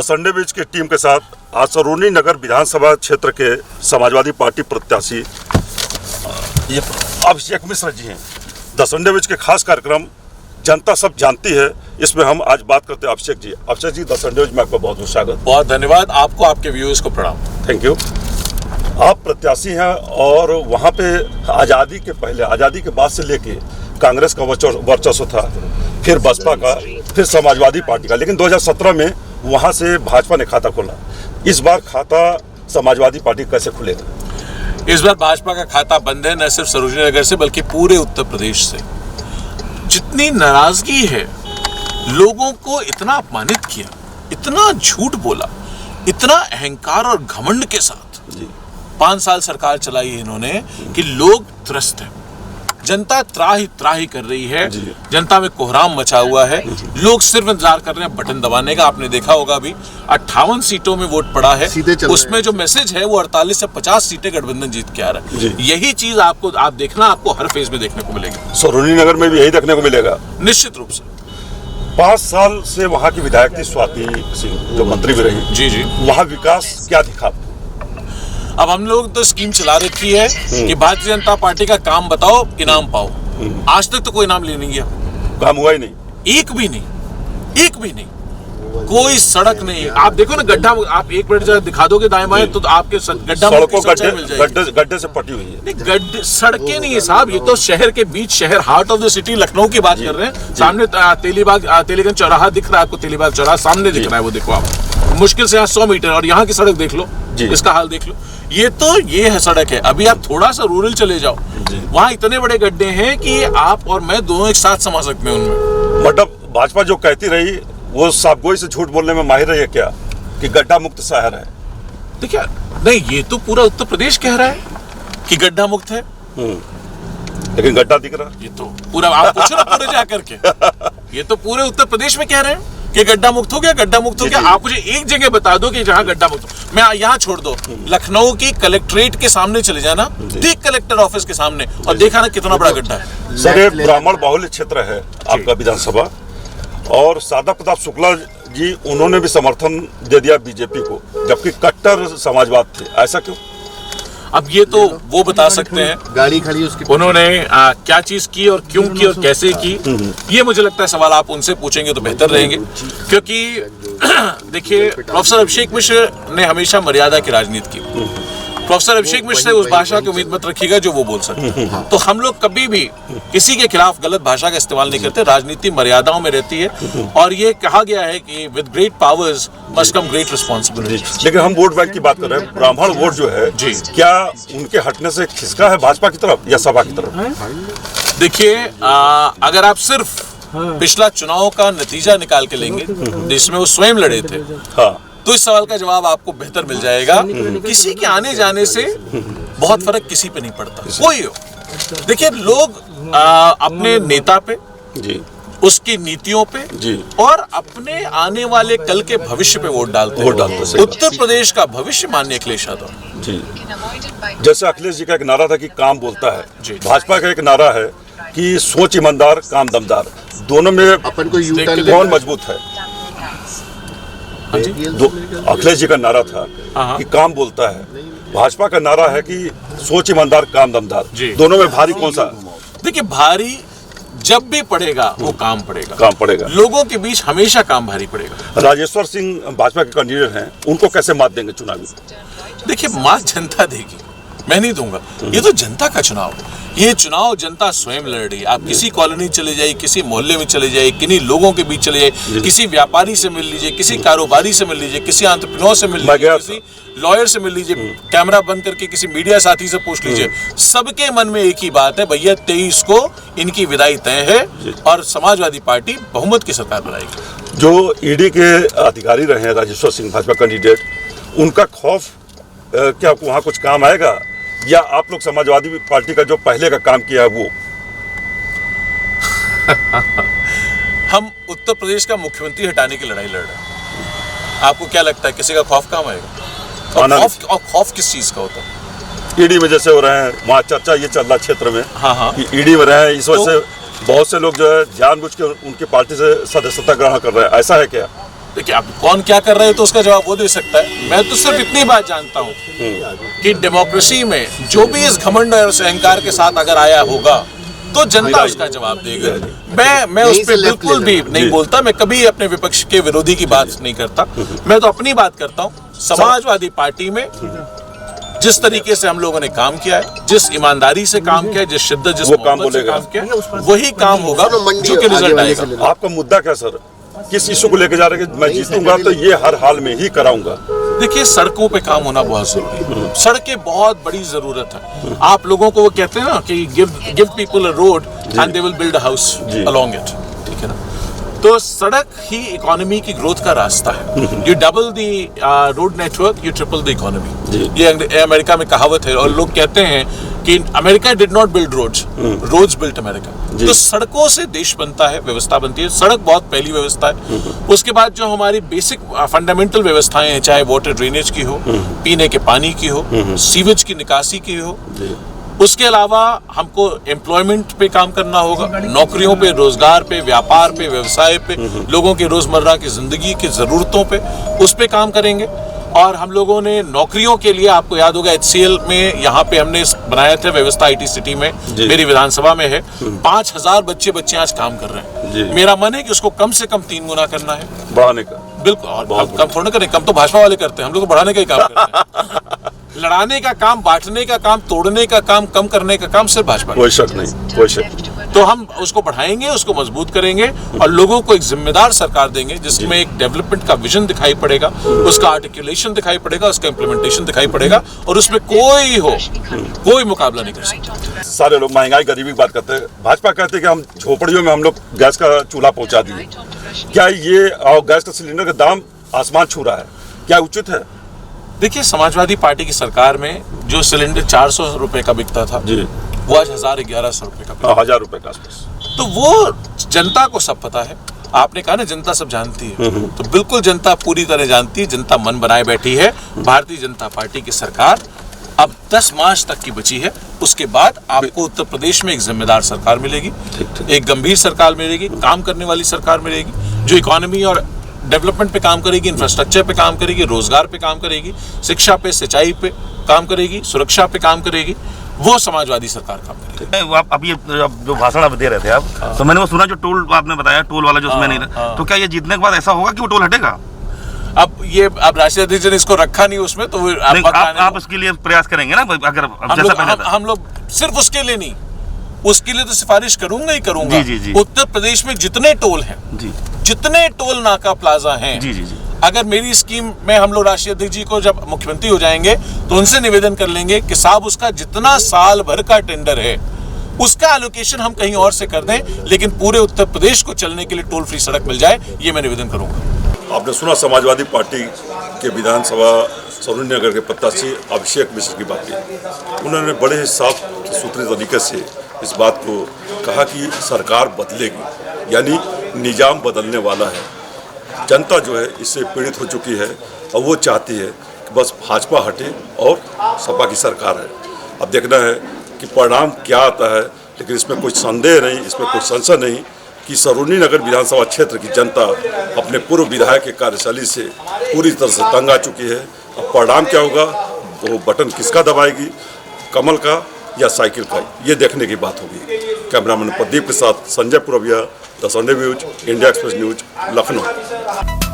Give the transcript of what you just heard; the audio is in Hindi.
संडे बीच की टीम के साथ आज सरोनी नगर विधानसभा क्षेत्र के समाजवादी पार्टी प्रत्याशी ये अभिषेक मिश्र जी हैं। द संडे बीच के खास कार्यक्रम जनता सब जानती है, इसमें हम आज बात करते हैं अभिषेक जी। अभिषेक जी, द संडे बीच में आपका बहुत बहुत स्वागत। बहुत धन्यवाद आपको, आपके व्यूअर्स को प्रणाम। Thank you. आप प्रत्याशी हैं और वहाँ पे आज़ादी के पहले, आज़ादी के बाद से लेके कांग्रेस का वर्चस्व था, फिर बसपा का, फिर समाजवादी पार्टी का, लेकिन 2017 में वहाँ से भाजपा ने खाता खोला। इस बार खाता समाजवादी पार्टी कैसे खुलेगा? इस बार भाजपा का खाता बंद है, न सिर्फ सरोजनी नगर से बल्कि पूरे उत्तर प्रदेश से। जितनी नाराजगी है, लोगों को इतना अपमानित किया, इतना झूठ बोला, इतना अहंकार और घमंड के साथ 5 साल सरकार चलाई है इन्होंने कि लोग त्रस्त हैं। जनता त्राही कर रही है, जनता में कोहराम मचा हुआ है। लोग सिर्फ इंतजार कर रहे हैं बटन दबाने का। आपने देखा होगा अभी 58 सीटों में वोट पड़ा है, उसमें जो मैसेज है वो 48 से 50 सीटें गठबंधन जीत के आ रहा है। यही चीज आप देखना, आपको हर फेज में देखने को मिलेगी। सरोनी नगर में भी यही देखने को मिलेगा निश्चित रूप से। 5 साल से वहाँ की विधायक थी स्वाति सिंह, जो मंत्री भी रही। जी। वहाँ विकास क्या दिखा? अब हम लोग तो स्कीम चला रखी है कि भारतीय जनता पार्टी का काम बताओ, इनाम पाओ। आज तक तो कोई इनाम ले नहीं गया, काम हुआ ही नहीं, एक भी नहीं। कोई सड़क नहीं। आप देखो ना गड्ढा, आप 1 मिनट दिखा दोगे दाएं बाएं तो आपके गड्ढा सड़कों गड्ढे से पटी हुई है। गड्ढे सड़कें नहीं है साहब, ये तो शहर के बीच, शहर heart of the city Lucknow की बात कर रहे हैं। सामने तेलीगंज चौराहा दिख रहा है आपको, तेलीबाग चौराहा सामने दिख रहा है, वो देखो आप। मुश्किल से यहाँ 100 मीटर, और यहाँ की सड़क देख लो, इसका हाल देख लो। ये है सड़क है। अभी आप थोड़ा सा रूरल चले जाओ, वहाँ इतने बड़े गड्ढे हैं कि आप और मैं दोनों एक साथ समा सकते हैं उनमें। मतलब भाजपा जो कहती रही वो साफगोई से झूठ बोलने में माहिर रही है क्या, कि गड्ढा मुक्त शहर है? देखिए, नहीं, ये तो पूरा उत्तर प्रदेश कह रहा है कि गड्ढा मुक्त है, लेकिन गड्ढा दिख रहा है। ये तो पूरा, आप पूछो ना पूरे जा करके, ये तो पूरे उत्तर प्रदेश में कह रहे हैं कि गड्ढा मुक्त हो गया, गड्ढा मुक्त हो गया। आप मुझे एक जगह बता दो कि जहां गड्ढा मुक्त हो। मैं यहाँ छोड़ दो, लखनऊ की कलेक्ट्रेट के सामने चले जाना, ठीक कलेक्टर ऑफिस के सामने, और देखा ना कितना बड़ा गड्ढा है। सर, एक ब्राह्मण बाहुल्य क्षेत्र है आपका विधानसभा, और सादा प्रताप शुक्ला जी, उन्होंने भी समर्थन दे दिया बीजेपी को, जबकि कट्टर समाजवाद थे। ऐसा क्यों? अब ये तो वो बता सकते हैं, गाड़ी खड़ी उसकी, उन्होंने क्या चीज की और क्यों की और कैसे की। ये मुझे लगता है सवाल आप उनसे पूछेंगे तो बेहतर रहेंगे, क्योंकि देखिए, प्रोफेसर अभिषेक मिश्र ने हमेशा मर्यादा की राजनीति की। प्रोफेसर अभिषेक मिश्र से उस भाषा की उम्मीद मत रखिएगा जो वो बोल सकते। तो हम लोग कभी भी किसी के खिलाफ गलत भाषा का इस्तेमाल नहीं करते। राजनीति मर्यादाओं में रहती है, और ये कहा गया है कि with great powers must come great responsibility. लेकिन हम वोट बैंक की बात कर रहे हैं। ब्राह्मण वोट जो है, क्या उनके हटने से खिसका है भाजपा की तरफ या सपा की तरफ? देखिए, अगर आप सिर्फ पिछला चुनाव का नतीजा निकाल के लेंगे जिसमें वो स्वयं लड़े थे, तो इस सवाल का जवाब आपको बेहतर मिल जाएगा। किसी के आने जाने से बहुत फर्क किसी पे नहीं पड़ता, कोई हो। देखिए, लोग अपने नेता पे, उसकी नीतियों पे, और अपने आने वाले कल के भविष्य पे वोट डालते हैं। उत्तर प्रदेश का भविष्य माननीय अखिलेश यादव जी। जैसे अखिलेश जी का एक नारा था कि काम बोलता है, भाजपा का एक नारा है कि सोच ईमानदार, काम दमदार। दोनों में अपन को कौन मजबूत है? अखिलेश जी का नारा था कि काम बोलता है, भाजपा का नारा है कि सोच ईमानदार, काम दमदार। दोनों में भारी कौन सा? देखिए, भारी जब भी पड़ेगा वो काम पड़ेगा। लोगों के बीच हमेशा काम भारी पड़ेगा। राजेश्वर सिंह भाजपा के कैंडिडेट हैं, उनको कैसे मात देंगे चुनावी? देखिए, मात जनता देगी, मैं नहीं दूंगा। ये तो जनता का चुनाव है। ये चुनाव जनता स्वयं लड़ रही है। आप किसी कॉलोनी चले जाइए, किसी मोहल्ले में चले जाइए, किन्हीं लोगों के बीच चले जाइए, किसी व्यापारी से मिल लीजिए, किसी कारोबारी से मिल लीजिए, किसी एंटरप्रेन्योर से मिल लीजिए, किसी लॉयर से मिल लीजिए, कैमरा बंद करके किसी मीडिया साथी से पूछ लीजिए। सबके मन में एक ही बात है, भैया 23 को इनकी विदाई तय है और समाजवादी पार्टी बहुमत की सरकार बनाएगी। जो ईडी के अधिकारी रहे हैं राजेश्वर सिंह भाजपा कैंडिडेट, उनका खौफ क्या वहाँ कुछ काम आएगा, या आप लोग समाजवादी पार्टी का जो पहले का काम किया है वो? हम उत्तर प्रदेश का मुख्यमंत्री हटाने की लड़ाई लड़ रहे हैं। आपको क्या लगता है किसी का खौफ काम आएगा? और खौफ किस चीज का होता है? ईडी में जैसे हो रहे हैं, वहाँ चर्चा ये चल रहा क्षेत्र में कि ईडी में रहे हैं, इस वजह से बहुत से लोग जो है जानबूझ के उनकी पार्टी से सदस्यता ग्रहण कर रहे हैं। ऐसा है क्या? देखिए, अब कौन क्या कर रहे हैं तो उसका जवाब वो दे सकता है। मैं तो सिर्फ इतनी बात जानता हूँ कि डेमोक्रेसी में जो भी इस घमंड और अहंकार के साथ अगर आया होगा तो जनता उसका जवाब देगी। मैं उस पर बिल्कुल भी नहीं बोलता, मैं कभी अपने विपक्ष के विरोधी की बात नहीं करता, मैं तो अपनी बात करता हूँ। समाजवादी पार्टी में जिस तरीके से हम लोगों ने काम किया है, जिस ईमानदारी से काम किया है, जिस शिद्दत, जिस मोहब्बत से काम किया है, वही काम होगा जो कि रिजल्ट आएगा। आपका मुद्दा क्या सर, किस इशू को लेकर जा रहे हैं कि मैं जीतूंगा तो ये हर हाल में ही कराऊंगा? देखिए, सड़कों पे काम होना बहुत जरूरी है, सड़कें बहुत बड़ी जरूरत है। आप लोगों को वो कहते हैं ना कि give people a road and they will build a house along it, ठीक है ना? तो सड़क ही इकोनॉमी की ग्रोथ का रास्ता है। You double the road network, you triple the economy. ये अमेरिका में कहावत है, और लोग कहते हैं कि America did not build roads, roads built America. तो सड़कों से देश बनता है, व्यवस्था बनती है। सड़क बहुत पहली व्यवस्था है। उसके बाद जो हमारी बेसिक फंडामेंटल व्यवस्थाएं हैं, चाहे वाटर ड्रेनेज की हो, पीने के पानी की हो, सीवेज की निकासी की हो, उसके अलावा हमको एम्प्लॉयमेंट पे काम करना होगा, नौकरियों पे, रोजगार पे, व्यापार पे, व्यवसाय पे, लोगों की रोजमर्रा की जिंदगी की जरूरतों पे, उस पे काम करेंगे। और हम लोगों ने नौकरियों के लिए, आपको याद होगा HCL में यहाँ पे हमने बनाया था व्यवस्था, IT सिटी में, मेरी विधानसभा में है, 5000 बच्चे आज काम कर रहे हैं। मेरा मन है कि उसको कम से कम 3 गुना करना है, बढ़ाने का। बिल्कुल, और हम कम थोड़ा करें, कम तो भाजपा वाले करते हैं, हम लोग तो बढ़ाने का ही काम करते हैं। लड़ाने का काम, बांटने का काम, तोड़ने का काम, कम करने का काम सिर्फ भाजपा। कोई शक नहीं, कोई शक। तो हम उसको बढ़ाएंगे, उसको मजबूत करेंगे और लोगों को एक जिम्मेदार सरकार देंगे जिसमें एक डेवलपमेंट का विजन दिखाई पड़ेगा, उसका आर्टिकुलेशन दिखाई पड़ेगा, उसका इम्प्लीमेंटेशन दिखाई पड़ेगा, और उसमें कोई मुकाबला नहीं कर सकता। सारे लोग महंगाई, गरीबी की बात करते हैं, भाजपा कहते हैं कि हम झोपड़ियों में हम लोग गैस का चूल्हा पहुंचा दिए। क्या ये गैस का सिलेंडर का दाम आसमान छू रहा है, क्या उचित है? देखिए, समाजवादी पार्टी की सरकार में जो सिलेंडर 400 रुपए का बिकता था, वो आज 1100 रुपए का, 1000 रुपए का आसपास। तो वो जनता को सब पता है। आपने कहा ना जनता सब जानती है, तो बिल्कुल जनता पूरी तरह जानती है। जनता मन बनाए बैठी है। भारतीय जनता पार्टी की सरकार अब 10 मार्च तक की बची है। उसके बाद आपको उत्तर प्रदेश में एक जिम्मेदार सरकार मिलेगी, एक गंभीर सरकार मिलेगी, काम करने वाली सरकार मिलेगी, जो इकोनॉमी और डेवलपमेंट पे काम करेगी, इंफ्रास्ट्रक्चर पे काम करेगी, रोजगार पे काम करेगी, शिक्षा पे, सिंचाई पे काम करेगी, सुरक्षा पे काम करेगी। वो समाजवादी सरकार काम करेगी। आप अभी जो भाषण आप दे रहे थे आप, तो मैंने वो सुना, जो टोल आपने बताया, टोल वाला जो उसमें नहीं रहा, तो क्या ये जीतने के बाद ऐसा होगा कि वो टोल हटेगा? अब राष्ट्रीय अध्यक्ष ने इसको रखा नहीं उसमें, तो आप उसके लिए प्रयास करेंगे ना? अगर हम लोग सिर्फ उसके लिए नहीं, उसके लिए तो सिफारिश करूंगा ही करूंगा। उत्तर प्रदेश में जितने टोल हैं, जितने टोल नाका प्लाजा हैं, अगर मेरी स्कीम में हम लोग राष्ट्रीय अध्यक्ष जी को जब मुख्यमंत्री हो जाएंगे तो उनसे निवेदन कर लेंगे कि साहब उसका जितना साल भर का टेंडर है उसका एलोकेशन हम कहीं और से कर दें, लेकिन पूरे उत्तर प्रदेश को चलने के लिए टोल फ्री सड़क मिल जाए, ये मैं निवेदन करूंगा। आपने सुना समाजवादी पार्टी के विधानसभा सरोजनी नगर के प्रत्याशी अभिषेक मिश्र की बात की। उन्होंने बड़े ही साफ सुथरे तरीके से इस बात को कहा कि सरकार बदलेगी, यानी निजाम बदलने वाला है। जनता जो है इससे पीड़ित हो चुकी है और वो चाहती है कि बस भाजपा हटे और सपा की सरकार है। अब देखना है कि परिणाम क्या आता है, लेकिन इसमें कोई संदेह नहीं, इसमें कोई संशय नहीं कि सरोजनी नगर विधानसभा क्षेत्र की जनता अपने पूर्व विधायक के कार्यशैली से पूरी तरह से तंग आ चुकी है। अब परिणाम क्या होगा, वो बटन किसका दबाएगी, कमल का या साइकिल का, ये देखने की बात होगी। कैमरामैन प्रदीप के साथ Sanjay Purviya, the Sunday News, India Express News, Lucknow.